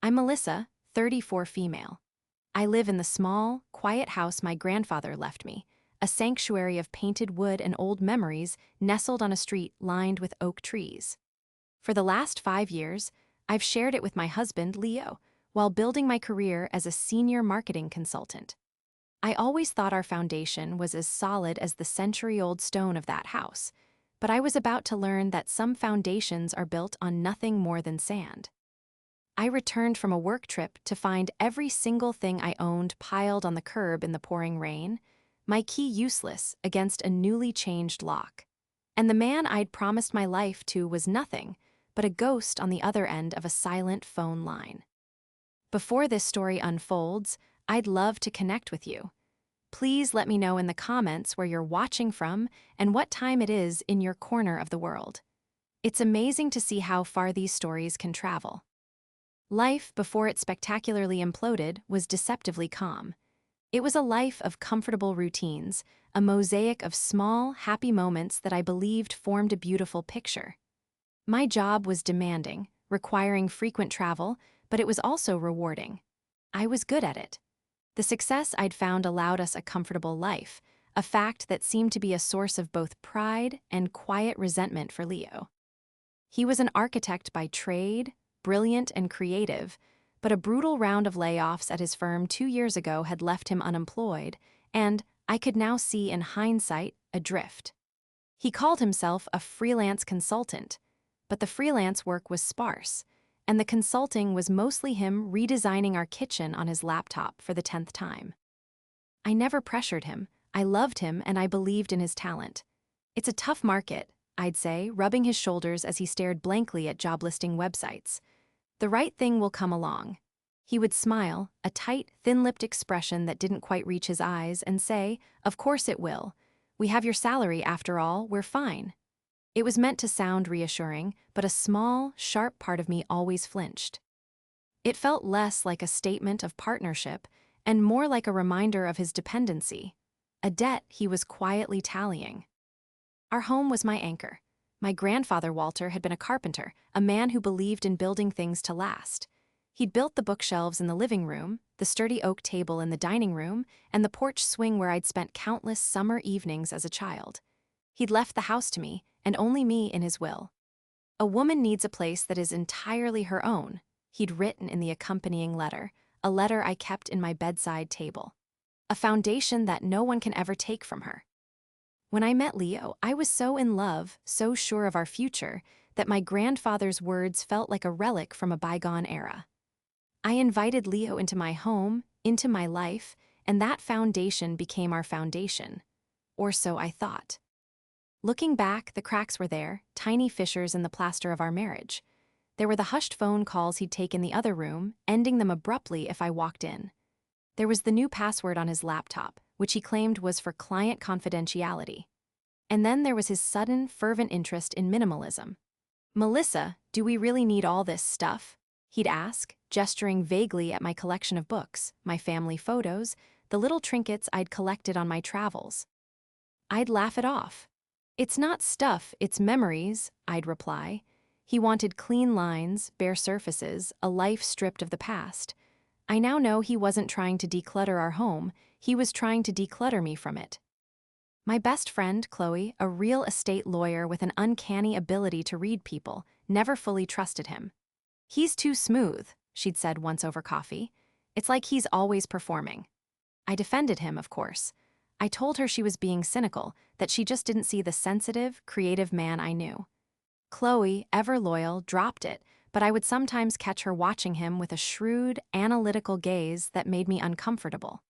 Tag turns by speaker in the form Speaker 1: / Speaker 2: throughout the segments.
Speaker 1: I'm Melissa, 34 female. I live in the small, quiet house my grandfather left me, a sanctuary of painted wood and old memories nestled on a street lined with oak trees. For the last 5 years, I've shared it with my husband, Leo, while building my career as a senior marketing consultant. I always thought our foundation was as solid as the century-old stone of that house, but I was about to learn that some foundations are built on nothing more than sand. I returned from a work trip to find every single thing I owned piled on the curb in the pouring rain, my key useless against a newly changed lock. And the man I'd promised my life to was nothing but a ghost on the other end of a silent phone line. Before this story unfolds, I'd love to connect with you. Please let me know in the comments where you're watching from and what time it is in your corner of the world. It's amazing to see how far these stories can travel. Life before it spectacularly imploded was deceptively calm. It was a life of comfortable routines, a mosaic of small, happy moments that I believed formed a beautiful picture. My job was demanding, requiring frequent travel, but it was also rewarding. I was good at it. The success I'd found allowed us a comfortable life, a fact that seemed to be a source of both pride and quiet resentment for Leo. He was an architect by trade, brilliant and creative, but a brutal round of layoffs at his firm 2 years ago had left him unemployed, and, I could now see in hindsight, adrift. He called himself a freelance consultant, but the freelance work was sparse, and the consulting was mostly him redesigning our kitchen on his laptop for the 10th time. I never pressured him, I loved him, and I believed in his talent. It's a tough market, I'd say, rubbing his shoulders as he stared blankly at job listing websites. The right thing will come along. He would smile, a tight, thin-lipped expression that didn't quite reach his eyes, and say, "Of course it will. We have your salary after all, we're fine." It was meant to sound reassuring, but a small, sharp part of me always flinched. It felt less like a statement of partnership and more like a reminder of his dependency, a debt he was quietly tallying. Our home was my anchor. My grandfather Walter had been a carpenter, a man who believed in building things to last. He'd built the bookshelves in the living room, the sturdy oak table in the dining room, and the porch swing where I'd spent countless summer evenings as a child. He'd left the house to me, and only me, in his will. "A woman needs a place that is entirely her own," he'd written in the accompanying letter, a letter I kept in my bedside table. "A foundation that no one can ever take from her." When I met Leo, I was so in love, so sure of our future, that my grandfather's words felt like a relic from a bygone era. I invited Leo into my home, into my life, and that foundation became our foundation. Or so I thought. Looking back, the cracks were there, tiny fissures in the plaster of our marriage. There were the hushed phone calls he'd take in the other room, ending them abruptly if I walked in. There was the new password on his laptop, which he claimed was for client confidentiality. And then there was his sudden, fervent interest in minimalism. "Melissa, do we really need all this stuff?" he'd ask, gesturing vaguely at my collection of books, my family photos, the little trinkets I'd collected on my travels. I'd laugh it off. "It's not stuff, it's memories," I'd reply. He wanted clean lines, bare surfaces, a life stripped of the past. I now know he wasn't trying to declutter our home, he was trying to declutter me from it. My best friend, Chloe, a real estate lawyer with an uncanny ability to read people, never fully trusted him. "He's too smooth," she'd said once over coffee. "It's like he's always performing." I defended him, of course. I told her she was being cynical, that she just didn't see the sensitive, creative man I knew. Chloe, ever loyal, dropped it, but I would sometimes catch her watching him with a shrewd, analytical gaze that made me uncomfortable.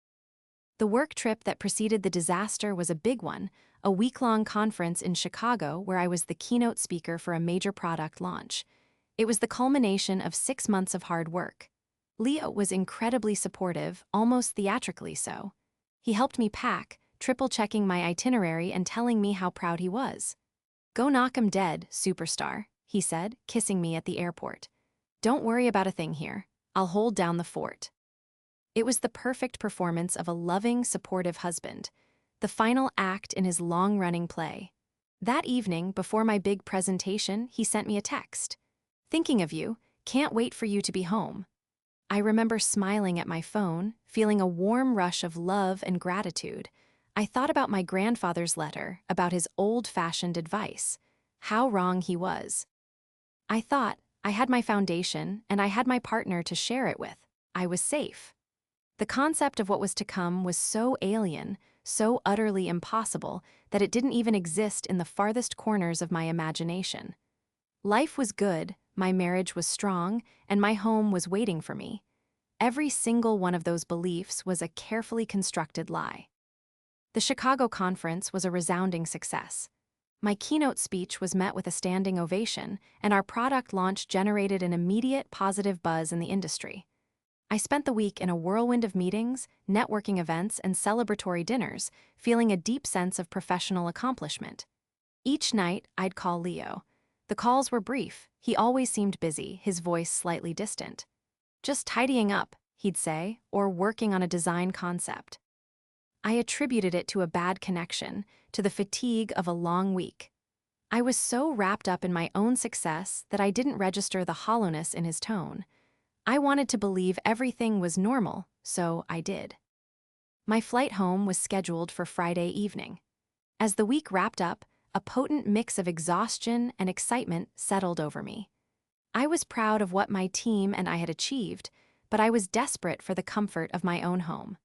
Speaker 1: The work trip that preceded the disaster was a big one, a week-long conference in Chicago where I was the keynote speaker for a major product launch. It was the culmination of 6 months of hard work. Leo was incredibly supportive, almost theatrically so. He helped me pack, triple-checking my itinerary and telling me how proud he was. "Go knock 'em dead, superstar," he said, kissing me at the airport. "Don't worry about a thing here. I'll hold down the fort." It was the perfect performance of a loving, supportive husband, the final act in his long-running play. That evening, before my big presentation, he sent me a text. "Thinking of you, can't wait for you to be home." I remember smiling at my phone, feeling a warm rush of love and gratitude. I thought about my grandfather's letter, about his old-fashioned advice. How wrong he was. I thought, I had my foundation, and I had my partner to share it with. I was safe. The concept of what was to come was so alien, so utterly impossible, that it didn't even exist in the farthest corners of my imagination. Life was good, my marriage was strong, and my home was waiting for me. Every single one of those beliefs was a carefully constructed lie. The Chicago conference was a resounding success. My keynote speech was met with a standing ovation, and our product launch generated an immediate positive buzz in the industry. I spent the week in a whirlwind of meetings, networking events, and celebratory dinners, feeling a deep sense of professional accomplishment. Each night, I'd call Leo. The calls were brief. He always seemed busy, his voice slightly distant. Just tidying up, he'd say, or working on a design concept. I attributed it to a bad connection, to the fatigue of a long week. I was so wrapped up in my own success that I didn't register the hollowness in his tone. I wanted to believe everything was normal, so I did. My flight home was scheduled for Friday evening. As the week wrapped up, a potent mix of exhaustion and excitement settled over me. I was proud of what my team and I had achieved, but I was desperate for the comfort of my own home.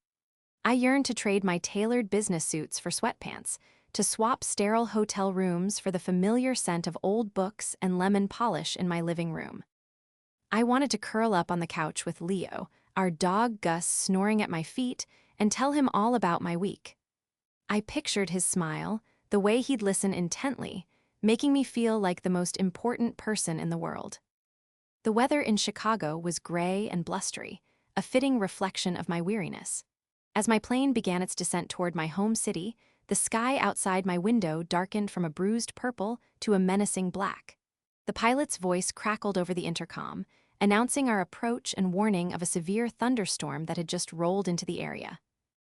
Speaker 1: I yearned to trade my tailored business suits for sweatpants, to swap sterile hotel rooms for the familiar scent of old books and lemon polish in my living room. I wanted to curl up on the couch with Leo, our dog Gus snoring at my feet, and tell him all about my week. I pictured his smile, the way he'd listen intently, making me feel like the most important person in the world. The weather in Chicago was gray and blustery, a fitting reflection of my weariness. As my plane began its descent toward my home city, the sky outside my window darkened from a bruised purple to a menacing black. The pilot's voice crackled over the intercom, announcing our approach and warning of a severe thunderstorm that had just rolled into the area.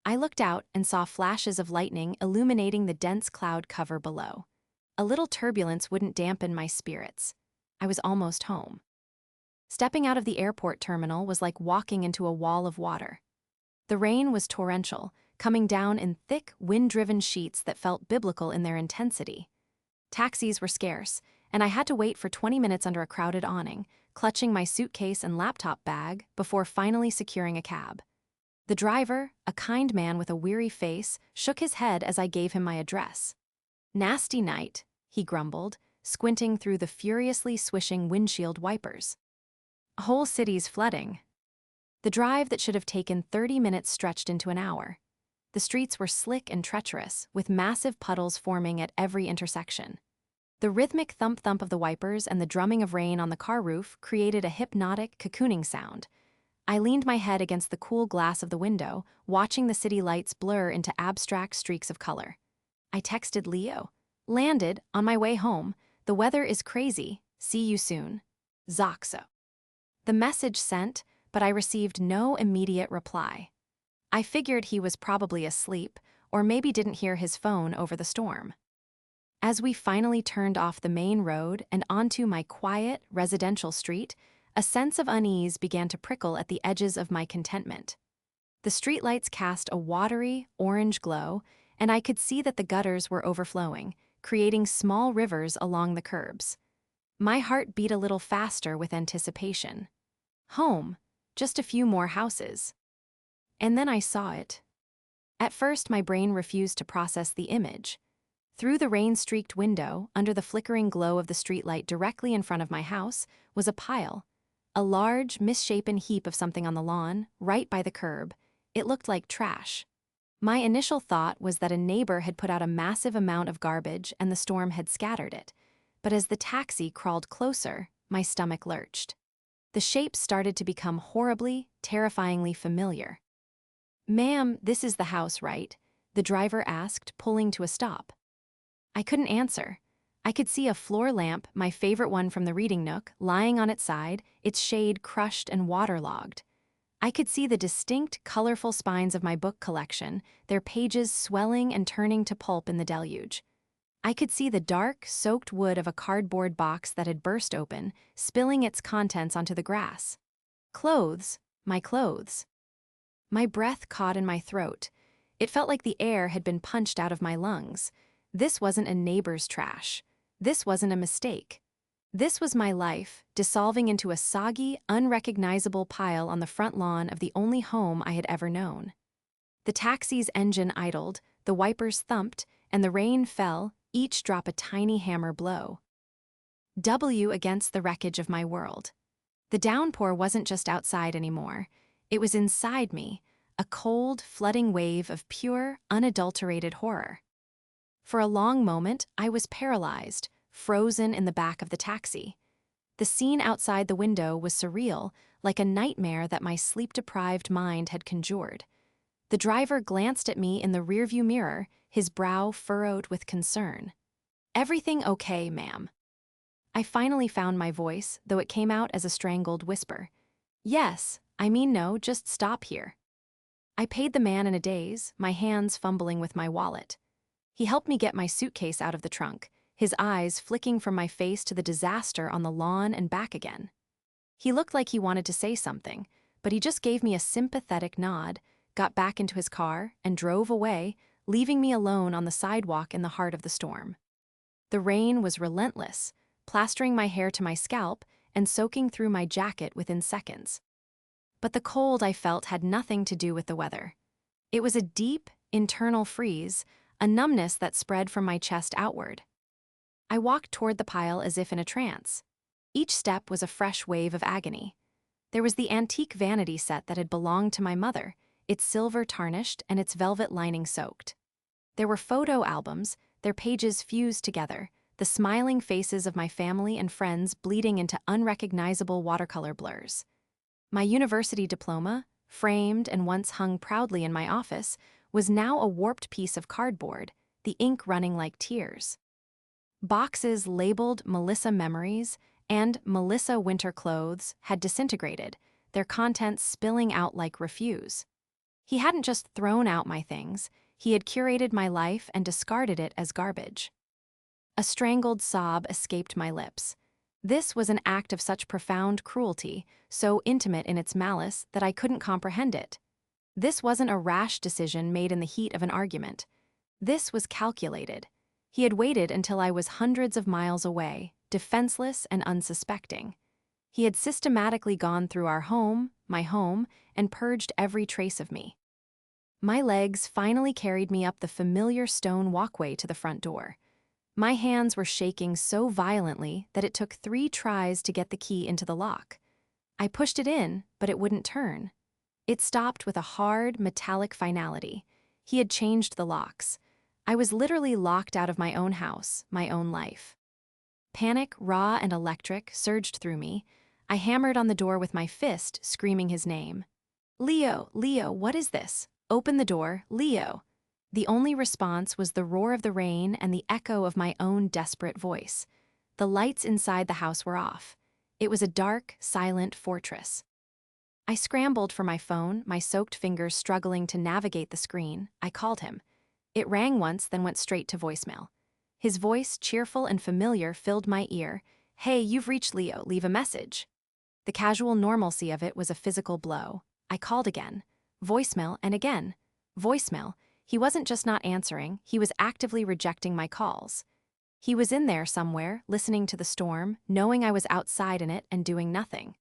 Speaker 1: I looked out and saw flashes of lightning illuminating the dense cloud cover below. A little turbulence wouldn't dampen my spirits. I was almost home. Stepping out of the airport terminal was like walking into a wall of water. The rain was torrential, coming down in thick, wind-driven sheets that felt biblical in their intensity. Taxis were scarce, and I had to wait for 20 minutes under a crowded awning, clutching my suitcase and laptop bag before finally securing a cab. The driver, a kind man with a weary face, shook his head as I gave him my address. "Nasty night," he grumbled, squinting through the furiously swishing windshield wipers. "A whole city's flooding." The drive that should have taken 30 minutes stretched into an hour. The streets were slick and treacherous, with massive puddles forming at every intersection. The rhythmic thump-thump of the wipers and the drumming of rain on the car roof created a hypnotic, cocooning sound. I leaned my head against the cool glass of the window, watching the city lights blur into abstract streaks of color. I texted Leo. "Landed, on my way home. The weather is crazy. See you soon. Zoxo." The message sent, but I received no immediate reply. I figured he was probably asleep, or maybe didn't hear his phone over the storm. As we finally turned off the main road and onto my quiet, residential street, a sense of unease began to prickle at the edges of my contentment. The streetlights cast a watery, orange glow, and I could see that the gutters were overflowing, creating small rivers along the curbs. My heart beat a little faster with anticipation. Home, just a few more houses. And then I saw it. At first, my brain refused to process the image. Through the rain-streaked window, under the flickering glow of the streetlight directly in front of my house, was a pile. A large, misshapen heap of something on the lawn, right by the curb. It looked like trash. My initial thought was that a neighbor had put out a massive amount of garbage and the storm had scattered it. But as the taxi crawled closer, my stomach lurched. The shape started to become horribly, terrifyingly familiar. "Ma'am, this is the house, right?" the driver asked, pulling to a stop. I couldn't answer. I could see a floor lamp, my favorite one from the reading nook, lying on its side, its shade crushed and waterlogged. I could see the distinct, colorful spines of my book collection, their pages swelling and turning to pulp in the deluge. I could see the dark, soaked wood of a cardboard box that had burst open, spilling its contents onto the grass. Clothes, my clothes. My breath caught in my throat. It felt like the air had been punched out of my lungs. This wasn't a neighbor's trash. This wasn't a mistake. This was my life, dissolving into a soggy, unrecognizable pile on the front lawn of the only home I had ever known. The taxi's engine idled, the wipers thumped, and the rain fell, each drop a tiny hammer blow. W against the wreckage of my world. The downpour wasn't just outside anymore. It was inside me, a cold, flooding wave of pure, unadulterated horror. For a long moment, I was paralyzed, frozen in the back of the taxi. The scene outside the window was surreal, like a nightmare that my sleep-deprived mind had conjured. The driver glanced at me in the rearview mirror, his brow furrowed with concern. "Everything okay, ma'am?" I finally found my voice, though it came out as a strangled whisper. "Yes, I mean no, just stop here." I paid the man in a daze, my hands fumbling with my wallet. He helped me get my suitcase out of the trunk, his eyes flicking from my face to the disaster on the lawn and back again. He looked like he wanted to say something, but he just gave me a sympathetic nod, got back into his car, and drove away, leaving me alone on the sidewalk in the heart of the storm. The rain was relentless, plastering my hair to my scalp and soaking through my jacket within seconds. But the cold I felt had nothing to do with the weather. It was a deep, internal freeze, a numbness that spread from my chest outward. I walked toward the pile as if in a trance. Each step was a fresh wave of agony. There was the antique vanity set that had belonged to my mother, its silver tarnished and its velvet lining soaked. There were photo albums, their pages fused together, the smiling faces of my family and friends bleeding into unrecognizable watercolor blurs. My university diploma, framed and once hung proudly in my office, was now a warped piece of cardboard, the ink running like tears. Boxes labeled Melissa Memories and Melissa Winter Clothes had disintegrated, their contents spilling out like refuse. He hadn't just thrown out my things, he had curated my life and discarded it as garbage. A strangled sob escaped my lips. This was an act of such profound cruelty, so intimate in its malice that I couldn't comprehend it. This wasn't a rash decision made in the heat of an argument. This was calculated. He had waited until I was hundreds of miles away, defenseless and unsuspecting. He had systematically gone through our home, my home, and purged every trace of me. My legs finally carried me up the familiar stone walkway to the front door. My hands were shaking so violently that it took 3 tries to get the key into the lock. I pushed it in, but it wouldn't turn. It stopped with a hard, metallic finality. He had changed the locks. I was literally locked out of my own house, my own life. Panic, raw and electric, surged through me. I hammered on the door with my fist, screaming his name. "Leo, Leo, what is this? Open the door, Leo." The only response was the roar of the rain and the echo of my own desperate voice. The lights inside the house were off. It was a dark, silent fortress. I scrambled for my phone, my soaked fingers struggling to navigate the screen. I called him. It rang once, then went straight to voicemail. His voice, cheerful and familiar, filled my ear. "Hey, you've reached Leo, leave a message." The casual normalcy of it was a physical blow. I called again. Voicemail and again. Voicemail. He wasn't just not answering, he was actively rejecting my calls. He was in there somewhere, listening to the storm, knowing I was outside in it and doing nothing.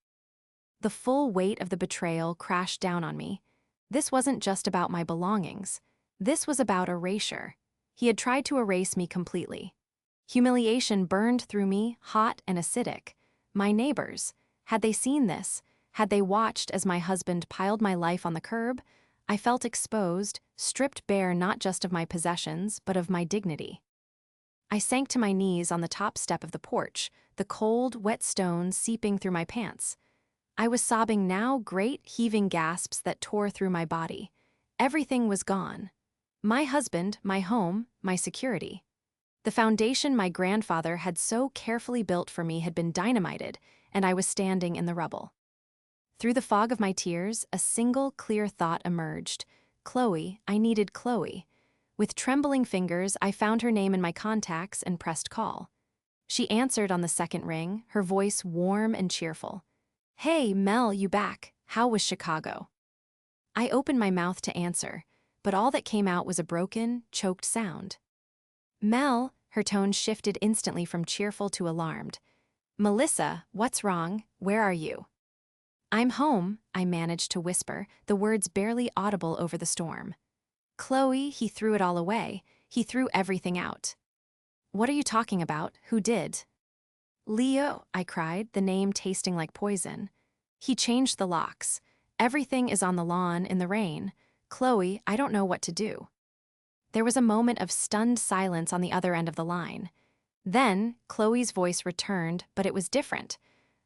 Speaker 1: The full weight of the betrayal crashed down on me. This wasn't just about my belongings. This was about erasure. He had tried to erase me completely. Humiliation burned through me, hot and acidic. My neighbors, had they seen this? Had they watched as my husband piled my life on the curb? I felt exposed, stripped bare not just of my possessions, but of my dignity. I sank to my knees on the top step of the porch, the cold, wet stones seeping through my pants. I was sobbing now, great, heaving gasps that tore through my body. Everything was gone. My husband, my home, my security. The foundation my grandfather had so carefully built for me had been dynamited, and I was standing in the rubble. Through the fog of my tears, a single clear thought emerged. Chloe, I needed Chloe. With trembling fingers, I found her name in my contacts and pressed call. She answered on the second ring, her voice warm and cheerful. "Hey, Mel, you back? How was Chicago? I opened my mouth to answer, but all that came out was a broken, choked sound. Mel, her tone shifted instantly from cheerful to alarmed. Melissa, what's wrong? Where are you? I'm home, I managed to whisper, the words barely audible over the storm. Chloe, he threw it all away. He threw everything out. What are you talking about? Who did? Leo, I cried, the name tasting like poison. He changed the locks. Everything is on the lawn in the rain. Chloe, I don't know what to do. There was a moment of stunned silence on the other end of the line. Then, Chloe's voice returned, but it was different.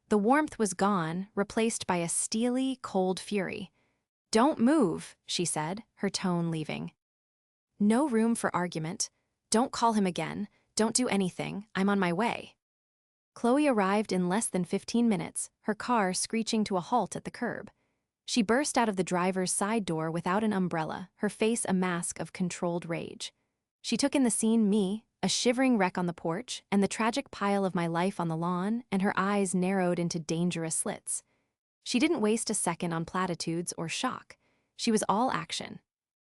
Speaker 1: The warmth was gone, replaced by a steely, cold fury. Don't move, she said, her tone leaving. No room for argument. Don't call him again. Don't do anything. I'm on my way. Chloe arrived in less than 15 minutes, her car screeching to a halt at the curb. She burst out of the driver's side door without an umbrella, her face a mask of controlled rage. She took in the scene, me, a shivering wreck on the porch, and the tragic pile of my life on the lawn, and her eyes narrowed into dangerous slits. She didn't waste a second on platitudes or shock. She was all action.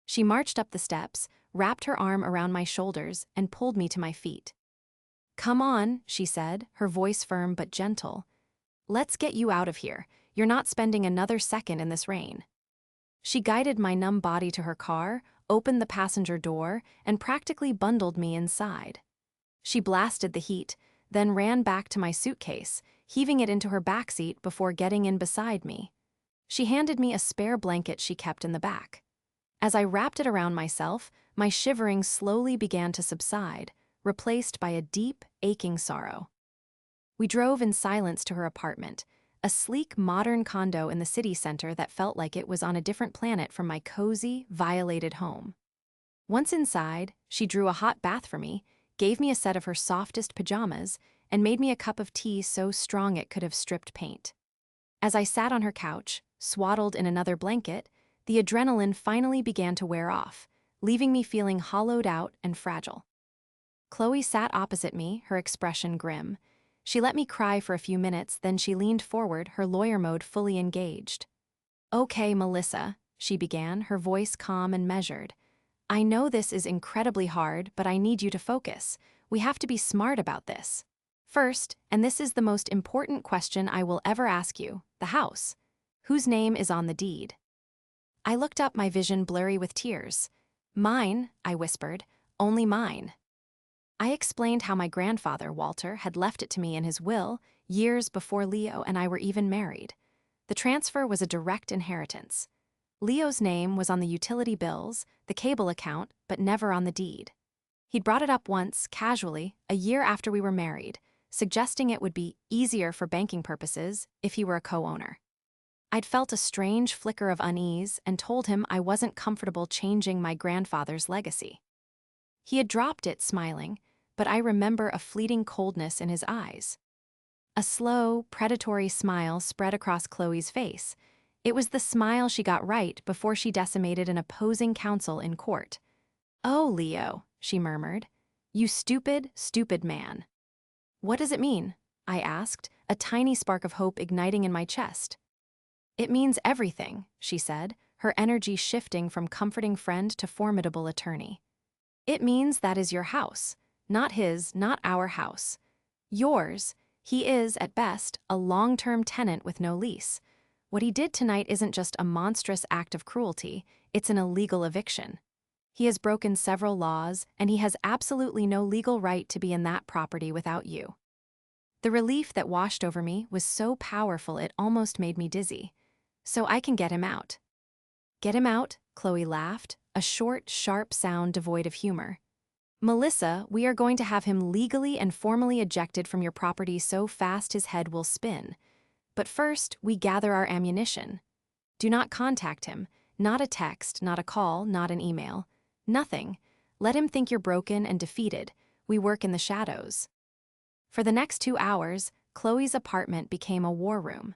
Speaker 1: She marched up the steps, wrapped her arm around my shoulders, and pulled me to my feet. Come on, she said, her voice firm but gentle. Let's get you out of here. You're not spending another second in this rain. She guided my numb body to her car, opened the passenger door, and practically bundled me inside. She blasted the heat, then ran back to my suitcase, heaving it into her backseat before getting in beside me. She handed me a spare blanket she kept in the back. As I wrapped it around myself, my shivering slowly began to subside, replaced by a deep, aching sorrow. We drove in silence to her apartment, a sleek, modern condo in the city center that felt like it was on a different planet from my cozy, violated home. Once inside, she drew a hot bath for me, gave me a set of her softest pajamas, and made me a cup of tea so strong it could have stripped paint. As I sat on her couch, swaddled in another blanket, the adrenaline finally began to wear off, leaving me feeling hollowed out and fragile. Chloe sat opposite me, her expression grim. She let me cry for a few minutes, then she leaned forward, her lawyer mode fully engaged. Okay, Melissa, she began, her voice calm and measured. I know this is incredibly hard, but I need you to focus. We have to be smart about this. First, and this is the most important question I will ever ask you, the house. Whose name is on the deed? I looked up, my vision blurry with tears. Mine, I whispered, only mine. I explained how my grandfather, Walter, had left it to me in his will, years before Leo and I were even married. The transfer was a direct inheritance. Leo's name was on the utility bills, the cable account, but never on the deed. He'd brought it up once, casually, a year after we were married, suggesting it would be easier for banking purposes if he were a co-owner. I'd felt a strange flicker of unease and told him I wasn't comfortable changing my grandfather's legacy. He had dropped it, smiling, but I remember a fleeting coldness in his eyes. A slow, predatory smile spread across Chloe's face. It was the smile she got right before she decimated an opposing counsel in court. Oh, Leo, she murmured. You stupid, stupid man. What does it mean? I asked, a tiny spark of hope igniting in my chest. It means everything, she said, her energy shifting from comforting friend to formidable attorney. It means that is your house, not his, not our house. Yours. He is, at best, a long-term tenant with no lease. What he did tonight isn't just a monstrous act of cruelty, it's an illegal eviction. He has broken several laws, and he has absolutely no legal right to be in that property without you. The relief that washed over me was so powerful it almost made me dizzy. So I can get him out. Get him out, Chloe laughed, a short, sharp sound devoid of humor. Melissa, we are going to have him legally and formally ejected from your property so fast his head will spin. But first, we gather our ammunition. Do not contact him. Not a text, not a call, not an email. Nothing. Let him think you're broken and defeated. We work in the shadows. For the next 2 hours, Chloe's apartment became a war room.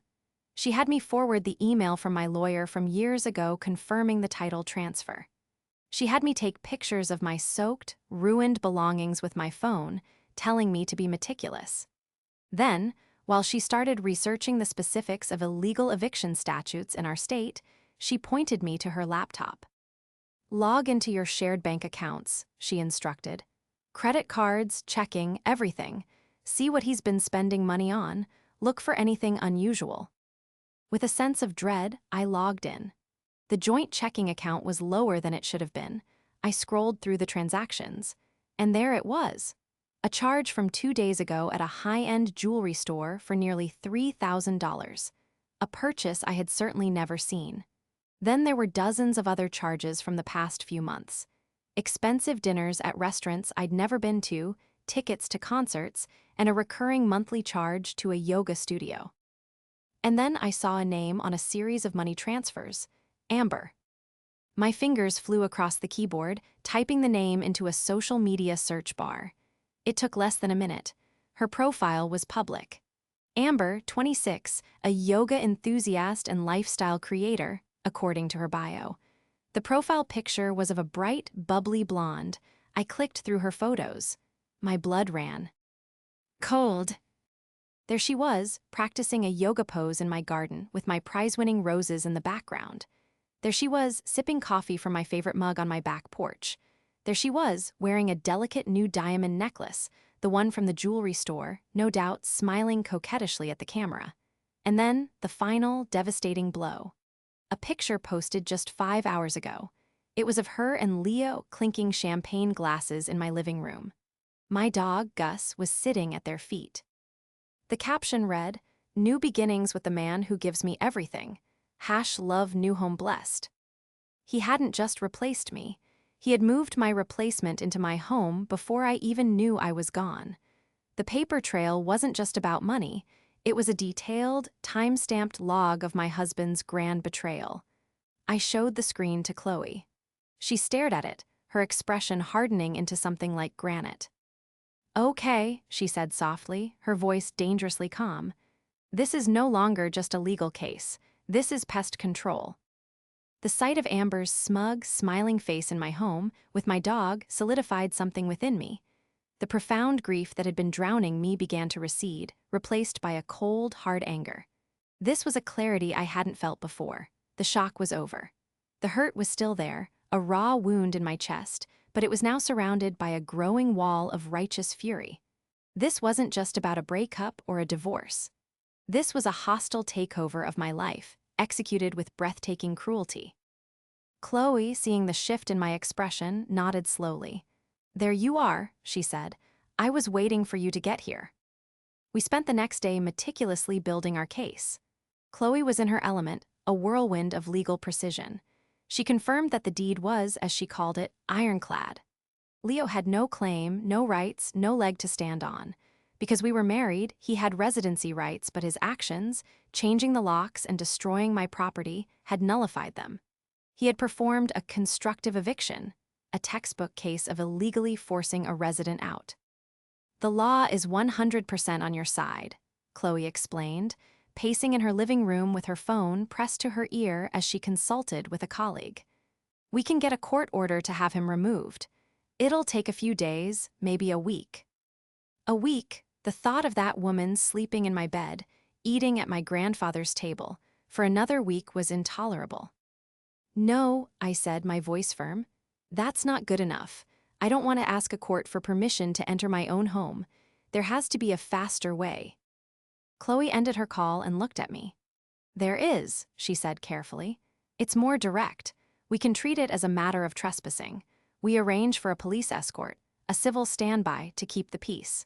Speaker 1: She had me forward the email from my lawyer from years ago confirming the title transfer. She had me take pictures of my soaked, ruined belongings with my phone, telling me to be meticulous. Then, While she started researching the specifics of illegal eviction statutes in our state, she pointed me to her laptop. "Log into your shared bank accounts," she instructed. "Credit cards, checking, everything. See what he's been spending money on. Look for anything unusual." With a sense of dread, I logged in. The joint checking account was lower than it should have been. I scrolled through the transactions, and there it was. A charge from 2 days ago at a high-end jewelry store for nearly $3,000. A purchase I had certainly never seen. Then there were dozens of other charges from the past few months. Expensive dinners at restaurants I'd never been to, tickets to concerts, and a recurring monthly charge to a yoga studio. And then I saw a name on a series of money transfers: Amber. My fingers flew across the keyboard, typing the name into a social media search bar. It took less than a minute. Her profile was public. Amber, 26, a yoga enthusiast and lifestyle creator, according to her bio. The profile picture was of a bright, bubbly blonde. I clicked through her photos. My blood ran cold. There she was, practicing a yoga pose in my garden with my prize-winning roses in the background. There she was, sipping coffee from my favorite mug on my back porch. There she was, wearing a delicate new diamond necklace, the one from the jewelry store, no doubt smiling coquettishly at the camera. And then, the final, devastating blow. A picture posted just 5 hours ago. It was of her and Leo clinking champagne glasses in my living room. My dog, Gus, was sitting at their feet. The caption read, "New beginnings with the man who gives me everything. #love new home blessed." He hadn't just replaced me. He had moved my replacement into my home before I even knew I was gone. The paper trail wasn't just about money. It was a detailed, time-stamped log of my husband's grand betrayal. I showed the screen to Chloe. She stared at it, her expression hardening into something like granite. "Okay," she said softly, her voice dangerously calm. "This is no longer just a legal case. This is pest control." The sight of Amber's smug, smiling face in my home, with my dog, solidified something within me. The profound grief that had been drowning me began to recede, replaced by a cold, hard anger. This was a clarity I hadn't felt before. The shock was over. The hurt was still there, a raw wound in my chest, but it was now surrounded by a growing wall of righteous fury. This wasn't just about a breakup or a divorce. This was a hostile takeover of my life, executed with breathtaking cruelty. Chloe, seeing the shift in my expression, nodded slowly. "There you are," she said. "I was waiting for you to get here." We spent the next day meticulously building our case. Chloe was in her element, a whirlwind of legal precision. She confirmed that the deed was, as she called it, ironclad. Leo had no claim, no rights, no leg to stand on. Because we were married, he had residency rights, but his actions, changing the locks and destroying my property, had nullified them. He had performed a constructive eviction, a textbook case of illegally forcing a resident out. "The law is 100% on your side," Chloe explained, pacing in her living room with her phone pressed to her ear as she consulted with a colleague. "We can get a court order to have him removed. It'll take a few days, maybe a week." A week, the thought of that woman sleeping in my bed, eating at my grandfather's table, for another week was intolerable. "No," I said, my voice firm. "That's not good enough. I don't want to ask a court for permission to enter my own home. There has to be a faster way." Chloe ended her call and looked at me. "There is," she said carefully. "It's more direct. We can treat it as a matter of trespassing. We arrange for a police escort, a civil standby to keep the peace.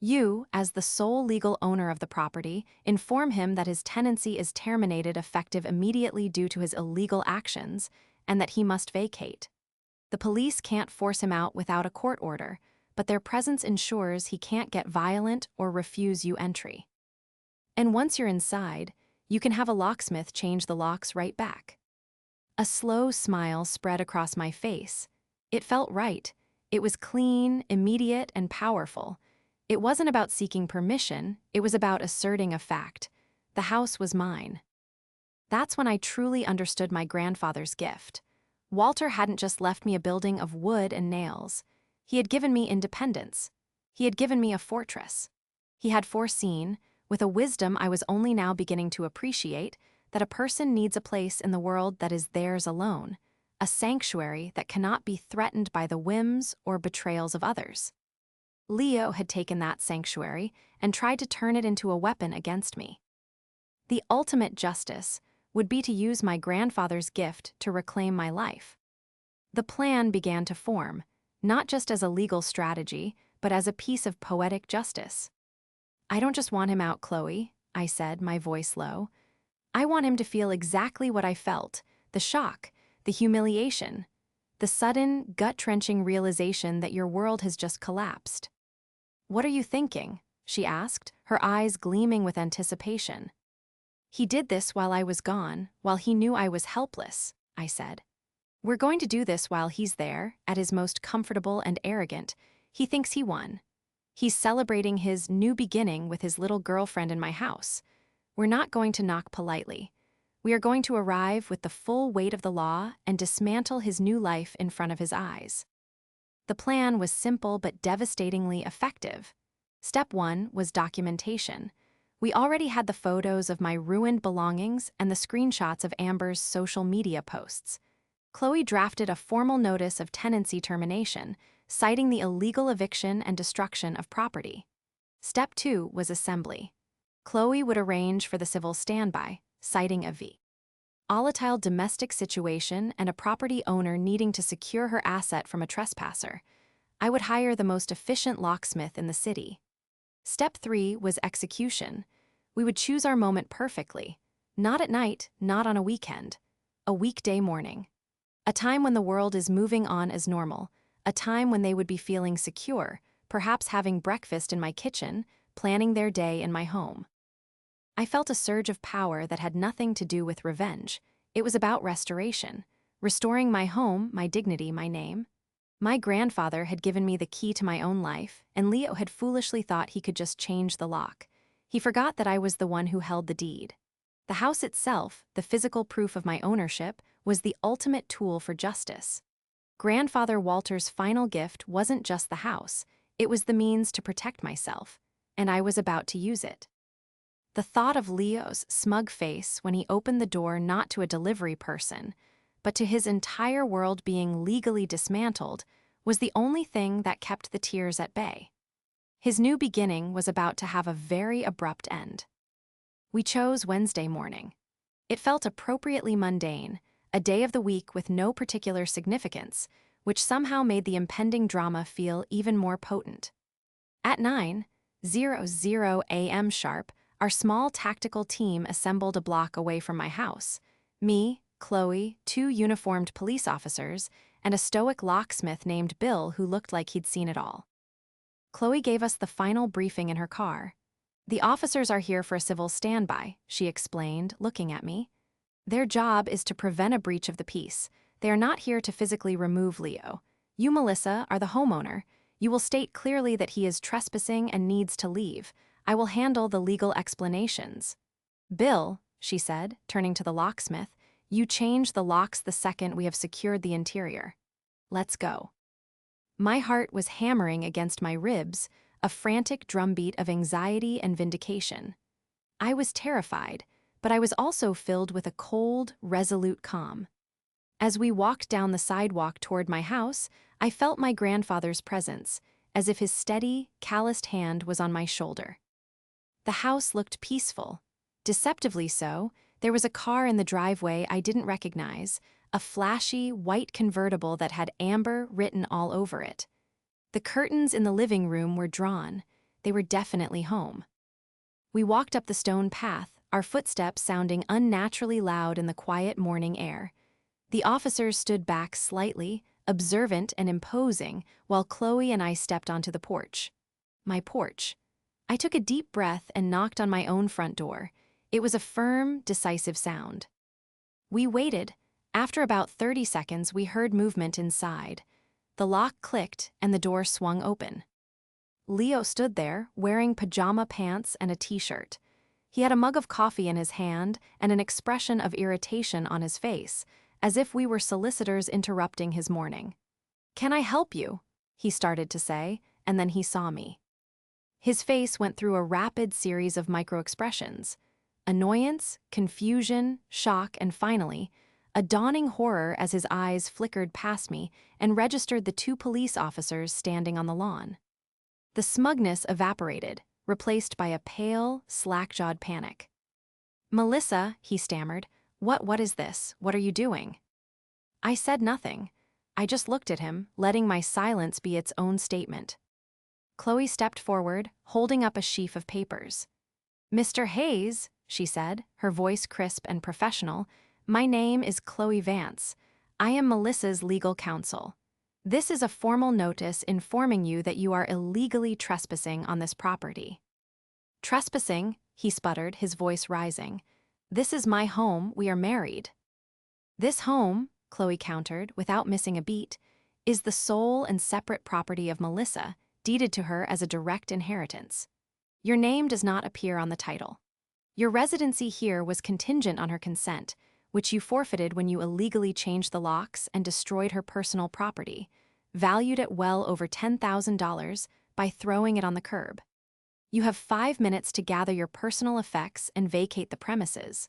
Speaker 1: You, as the sole legal owner of the property, inform him that his tenancy is terminated effective immediately due to his illegal actions and that he must vacate. The police can't force him out without a court order, but their presence ensures he can't get violent or refuse you entry. And once you're inside, you can have a locksmith change the locks right back." A slow smile spread across my face. It felt right. It was clean, immediate, and powerful. It wasn't about seeking permission, it was about asserting a fact. The house was mine. That's when I truly understood my grandfather's gift. Walter hadn't just left me a building of wood and nails. He had given me independence. He had given me a fortress. He had foreseen, with a wisdom I was only now beginning to appreciate, that a person needs a place in the world that is theirs alone, a sanctuary that cannot be threatened by the whims or betrayals of others. Leo had taken that sanctuary and tried to turn it into a weapon against me. The ultimate justice would be to use my grandfather's gift to reclaim my life. The plan began to form, not just as a legal strategy, but as a piece of poetic justice. "I don't just want him out, Chloe," I said, my voice low. "I want him to feel exactly what I felt, the shock, the humiliation, the sudden, gut-wrenching realization that your world has just collapsed." "What are you thinking?" she asked, her eyes gleaming with anticipation. "He did this while I was gone, while he knew I was helpless," I said. "We're going to do this while he's there, at his most comfortable and arrogant. He thinks he won. He's celebrating his new beginning with his little girlfriend in my house. We're not going to knock politely. We are going to arrive with the full weight of the law and dismantle his new life in front of his eyes." The plan was simple but devastatingly effective. Step 1 was documentation. We already had the photos of my ruined belongings and the screenshots of Amber's social media posts. Chloe drafted a formal notice of tenancy termination, citing the illegal eviction and destruction of property. Step 2 was assembly. Chloe would arrange for the civil standby, citing a volatile domestic situation and a property owner needing to secure her asset from a trespasser. I would hire the most efficient locksmith in the city. Step 3 was execution. We would choose our moment perfectly. Not at night, not on a weekend. A weekday morning. A time when the world is moving on as normal. A time when they would be feeling secure, perhaps having breakfast in my kitchen, planning their day in my home. I felt a surge of power that had nothing to do with revenge. It was about restoration. Restoring my home, my dignity, my name. My grandfather had given me the key to my own life, and Leo had foolishly thought he could just change the lock. He forgot that I was the one who held the deed. The house itself, the physical proof of my ownership, was the ultimate tool for justice. Grandfather Walter's final gift wasn't just the house, it was the means to protect myself, and I was about to use it. The thought of Leo's smug face when he opened the door not to a delivery person, but to his entire world being legally dismantled, was the only thing that kept the tears at bay. His new beginning was about to have a very abrupt end. We chose Wednesday morning. It felt appropriately mundane, a day of the week with no particular significance, which somehow made the impending drama feel even more potent. At 9:00 a.m. sharp, our small tactical team assembled a block away from my house. Me, Chloe, 2 uniformed police officers, and a stoic locksmith named Bill who looked like he'd seen it all. Chloe gave us the final briefing in her car. "The officers are here for a civil standby," she explained, looking at me. "Their job is to prevent a breach of the peace. They are not here to physically remove Leo. You, Melissa, are the homeowner. You will state clearly that he is trespassing and needs to leave. I will handle the legal explanations." "Bill," she said, turning to the locksmith, "you change the locks the second we have secured the interior. Let's go." My heart was hammering against my ribs, a frantic drumbeat of anxiety and vindication. I was terrified, but I was also filled with a cold, resolute calm. As we walked down the sidewalk toward my house, I felt my grandfather's presence, as if his steady, calloused hand was on my shoulder. The house looked peaceful. Deceptively so. There was a car in the driveway I didn't recognize, a flashy, white convertible that had Amber written all over it. The curtains in the living room were drawn. They were definitely home. We walked up the stone path, our footsteps sounding unnaturally loud in the quiet morning air. The officers stood back slightly, observant and imposing, while Chloe and I stepped onto the porch. My porch. I took a deep breath and knocked on my own front door. It was a firm, decisive sound. We waited. After about 30 seconds, we heard movement inside. The lock clicked and the door swung open. Leo stood there, wearing pajama pants and a t-shirt. He had a mug of coffee in his hand and an expression of irritation on his face, as if we were solicitors interrupting his morning. "Can I help you?" he started to say, and then he saw me. His face went through a rapid series of microexpressions: annoyance, confusion, shock, and finally, a dawning horror as his eyes flickered past me and registered the two police officers standing on the lawn. The smugness evaporated, replaced by a pale, slack-jawed panic. "Melissa," he stammered, what is this? What are you doing?" I said nothing. I just looked at him, letting my silence be its own statement. Chloe stepped forward, holding up a sheaf of papers. "Mr. Hayes," she said, her voice crisp and professional, "my name is Chloe Vance. I am Melissa's legal counsel. This is a formal notice informing you that you are illegally trespassing on this property." "Trespassing?" he sputtered, his voice rising. "This is my home, we are married." "This home," Chloe countered, without missing a beat, "is the sole and separate property of Melissa, deeded to her as a direct inheritance. Your name does not appear on the title. Your residency here was contingent on her consent, which you forfeited when you illegally changed the locks and destroyed her personal property, valued at well over $10,000, by throwing it on the curb. You have 5 minutes to gather your personal effects and vacate the premises."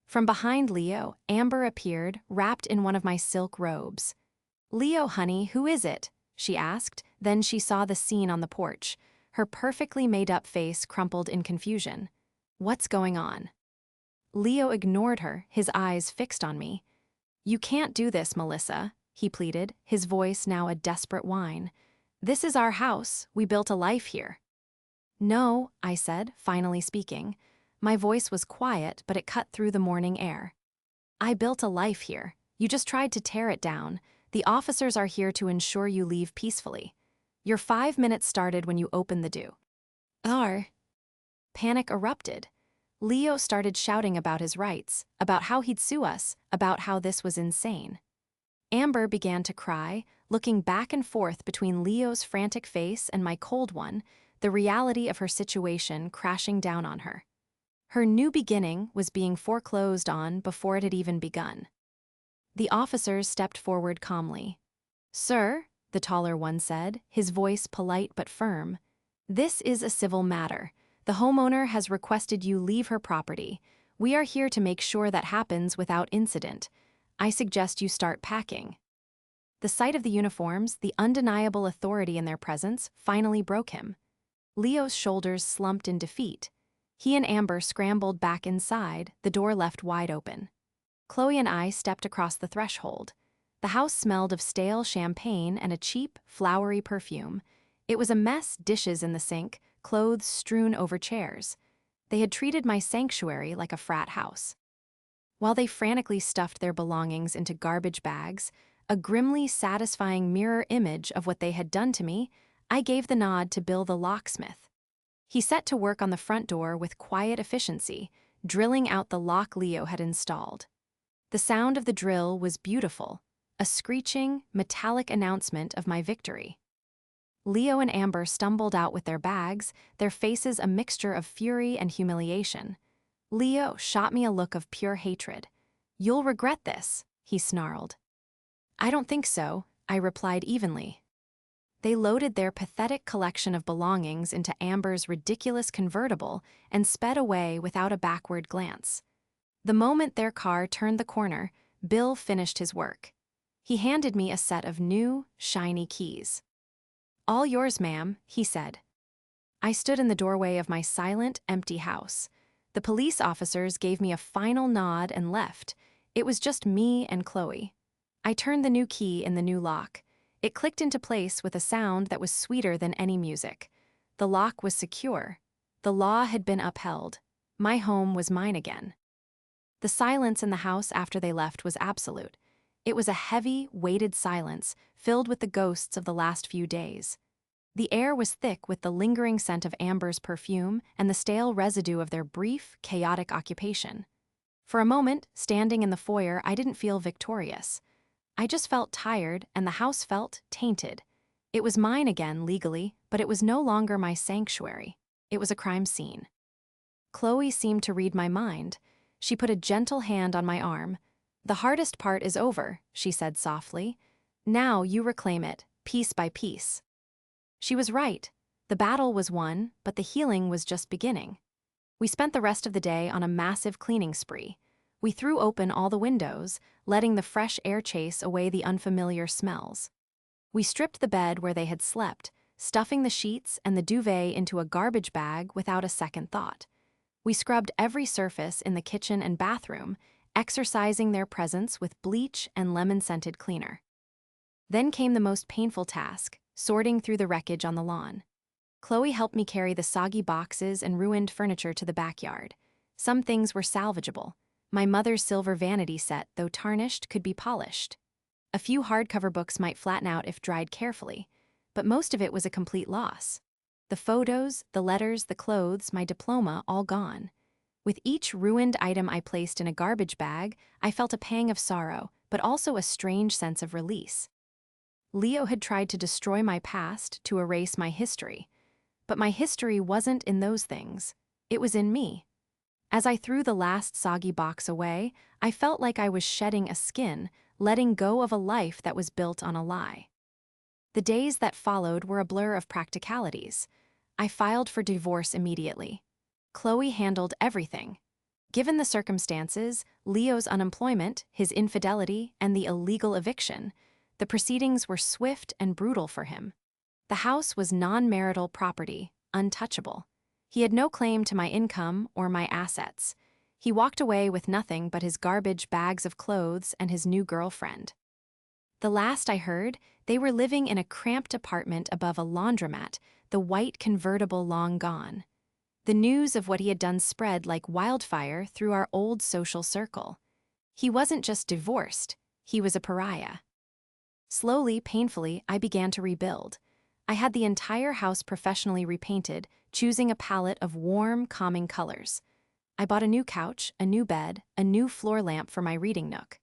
Speaker 1: From behind Leo, Amber appeared, wrapped in one of my silk robes. "Leo, honey, who is it?" she asked. Then she saw the scene on the porch, her perfectly made-up face crumpled in confusion. "What's going on?" Leo ignored her, his eyes fixed on me. "You can't do this, Melissa," he pleaded, his voice now a desperate whine. "This is our house, we built a life here." "No," I said, finally speaking. My voice was quiet, but it cut through the morning air. "I built a life here. You just tried to tear it down. The officers are here to ensure you leave peacefully. Your 5 minutes started when you opened the door." Panic erupted. Leo started shouting about his rights, about how he'd sue us, about how this was insane. Amber began to cry, looking back and forth between Leo's frantic face and my cold one, the reality of her situation crashing down on her. Her new beginning was being foreclosed on before it had even begun. The officers stepped forward calmly. "Sir," the taller one said, his voice polite but firm, "this is a civil matter. The homeowner has requested you leave her property. We are here to make sure that happens without incident. I suggest you start packing." The sight of the uniforms, the undeniable authority in their presence, finally broke him. Leo's shoulders slumped in defeat. He and Amber scrambled back inside, the door left wide open. Chloe and I stepped across the threshold. The house smelled of stale champagne and a cheap, flowery perfume. It was a mess: dishes in the sink, clothes strewn over chairs. They had treated my sanctuary like a frat house. While they frantically stuffed their belongings into garbage bags, a grimly satisfying mirror image of what they had done to me, I gave the nod to Bill the locksmith. He set to work on the front door with quiet efficiency, drilling out the lock Leo had installed. The sound of the drill was beautiful, a screeching, metallic announcement of my victory. Leo and Amber stumbled out with their bags, their faces a mixture of fury and humiliation. Leo shot me a look of pure hatred. "You'll regret this," he snarled. "I don't think so," I replied evenly. They loaded their pathetic collection of belongings into Amber's ridiculous convertible and sped away without a backward glance. The moment their car turned the corner, Bill finished his work. He handed me a set of new, shiny keys. "All yours, ma'am," he said. I stood in the doorway of my silent, empty house. The police officers gave me a final nod and left. It was just me and Chloe. I turned the new key in the new lock. It clicked into place with a sound that was sweeter than any music. The lock was secure. The law had been upheld. My home was mine again. The silence in the house after they left was absolute. It was a heavy, weighted silence filled with the ghosts of the last few days. The air was thick with the lingering scent of Amber's perfume and the stale residue of their brief, chaotic occupation. For a moment, standing in the foyer, I didn't feel victorious. I just felt tired, and the house felt tainted. It was mine again, legally, but it was no longer my sanctuary. It was a crime scene. Chloe seemed to read my mind. She put a gentle hand on my arm. "The hardest part is over," she said softly. "Now you reclaim it, piece by piece." She was right. The battle was won, but the healing was just beginning. We spent the rest of the day on a massive cleaning spree. We threw open all the windows, letting the fresh air chase away the unfamiliar smells. We stripped the bed where they had slept, stuffing the sheets and the duvet into a garbage bag without a second thought. We scrubbed every surface in the kitchen and bathroom, exorcising their presence with bleach and lemon-scented cleaner. Then came the most painful task, sorting through the wreckage on the lawn. Chloe helped me carry the soggy boxes and ruined furniture to the backyard. Some things were salvageable. My mother's silver vanity set, though tarnished, could be polished. A few hardcover books might flatten out if dried carefully, but most of it was a complete loss. The photos, the letters, the clothes, my diploma, all gone. With each ruined item I placed in a garbage bag, I felt a pang of sorrow, but also a strange sense of release. Leo had tried to destroy my past, to erase my history. But my history wasn't in those things. It was in me. As I threw the last soggy box away, I felt like I was shedding a skin, letting go of a life that was built on a lie. The days that followed were a blur of practicalities. I filed for divorce immediately. Chloe handled everything. Given the circumstances, Leo's unemployment, his infidelity, and the illegal eviction, the proceedings were swift and brutal for him. The house was non-marital property, untouchable. He had no claim to my income or my assets. He walked away with nothing but his garbage bags of clothes and his new girlfriend. The last I heard, they were living in a cramped apartment above a laundromat, the white convertible long gone. The news of what he had done spread like wildfire through our old social circle. He wasn't just divorced, he was a pariah. Slowly, painfully, I began to rebuild. I had the entire house professionally repainted, choosing a palette of warm, calming colors. I bought a new couch, a new bed, a new floor lamp for my reading nook.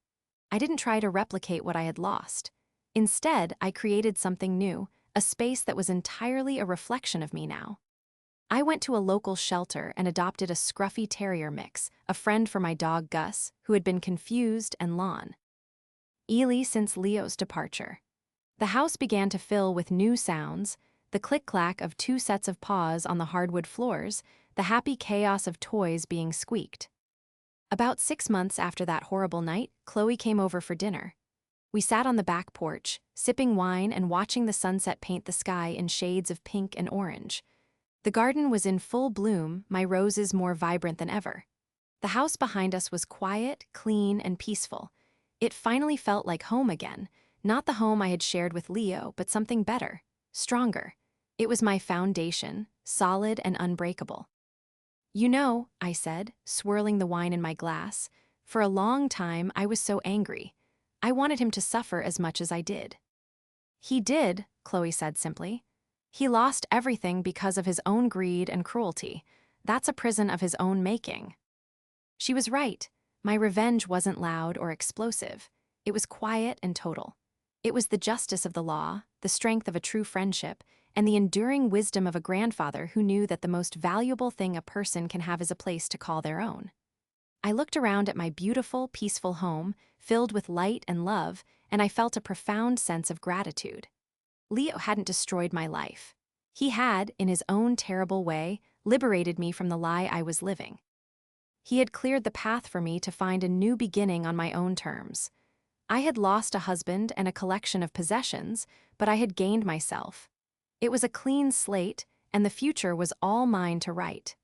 Speaker 1: I didn't try to replicate what I had lost. Instead, I created something new, a space that was entirely a reflection of me now. I went to a local shelter and adopted a scruffy terrier mix, a friend for my dog Gus, who had been confused and lawn. Ely since Leo's departure. The house began to fill with new sounds, the click-clack of 2 sets of paws on the hardwood floors, the happy chaos of toys being squeaked. About 6 months after that horrible night, Chloe came over for dinner. We sat on the back porch, sipping wine and watching the sunset paint the sky in shades of pink and orange. The garden was in full bloom, my roses more vibrant than ever. The house behind us was quiet, clean, and peaceful. It finally felt like home again, not the home I had shared with Leo, but something better, stronger. It was my foundation, solid and unbreakable. You know, I said, swirling the wine in my glass, for a long time I was so angry. I wanted him to suffer as much as I did. He did, Chloe said simply. He lost everything because of his own greed and cruelty. That's a prison of his own making. She was right. My revenge wasn't loud or explosive. It was quiet and total. It was the justice of the law, the strength of a true friendship, and the enduring wisdom of a grandfather who knew that the most valuable thing a person can have is a place to call their own. I looked around at my beautiful, peaceful home, filled with light and love, and I felt a profound sense of gratitude. Leo hadn't destroyed my life. He had, in his own terrible way, liberated me from the lie I was living. He had cleared the path for me to find a new beginning on my own terms. I had lost a husband and a collection of possessions, but I had gained myself. It was a clean slate, and the future was all mine to write.